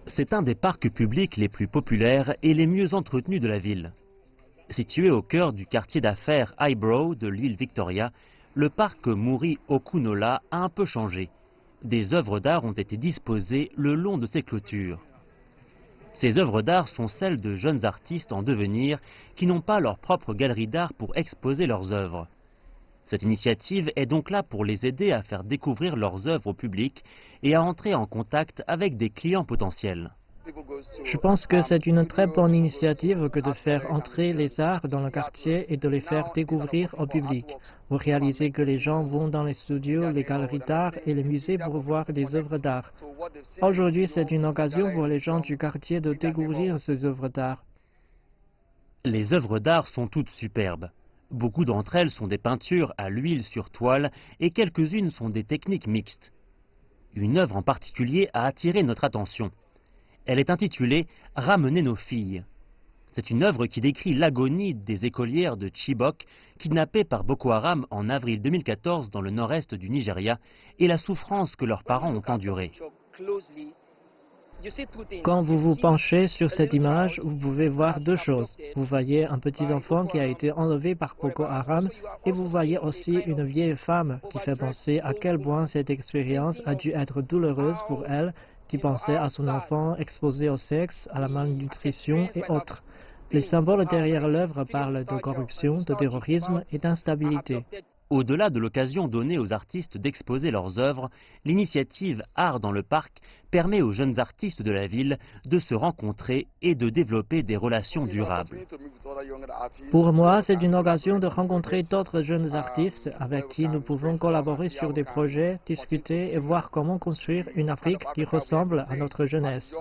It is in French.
C'est un des parcs publics les plus populaires et les mieux entretenus de la ville. Situé au cœur du quartier d'affaires Highbrow de l'île Victoria, le parc Muri Okunola a un peu changé. Des œuvres d'art ont été disposées le long de ses clôtures. Ces œuvres d'art sont celles de jeunes artistes en devenir qui n'ont pas leur propre galerie d'art pour exposer leurs œuvres. Cette initiative est donc là pour les aider à faire découvrir leurs œuvres au public et à entrer en contact avec des clients potentiels. Je pense que c'est une très bonne initiative que de faire entrer les arts dans le quartier et de les faire découvrir au public. Vous réalisez que les gens vont dans les studios, les galeries d'art et les musées pour voir des œuvres d'art. Aujourd'hui, c'est une occasion pour les gens du quartier de découvrir ces œuvres d'art. Les œuvres d'art sont toutes superbes. Beaucoup d'entre elles sont des peintures à l'huile sur toile et quelques-unes sont des techniques mixtes. Une œuvre en particulier a attiré notre attention. Elle est intitulée « Ramener nos filles ». C'est une œuvre qui décrit l'agonie des écolières de Chibok, kidnappées par Boko Haram en avril 2014 dans le nord-est du Nigeria, et la souffrance que leurs parents ont endurée. Quand vous vous penchez sur cette image, vous pouvez voir deux choses. Vous voyez un petit enfant qui a été enlevé par Boko Haram et vous voyez aussi une vieille femme qui fait penser à quel point cette expérience a dû être douloureuse pour elle, qui pensait à son enfant exposé au sexe, à la malnutrition et autres. Les symboles derrière l'œuvre parlent de corruption, de terrorisme et d'instabilité. Au-delà de l'occasion donnée aux artistes d'exposer leurs œuvres, l'initiative Art dans le parc permet aux jeunes artistes de la ville de se rencontrer et de développer des relations durables. Pour moi, c'est une occasion de rencontrer d'autres jeunes artistes avec qui nous pouvons collaborer sur des projets, discuter et voir comment construire une Afrique qui ressemble à notre jeunesse.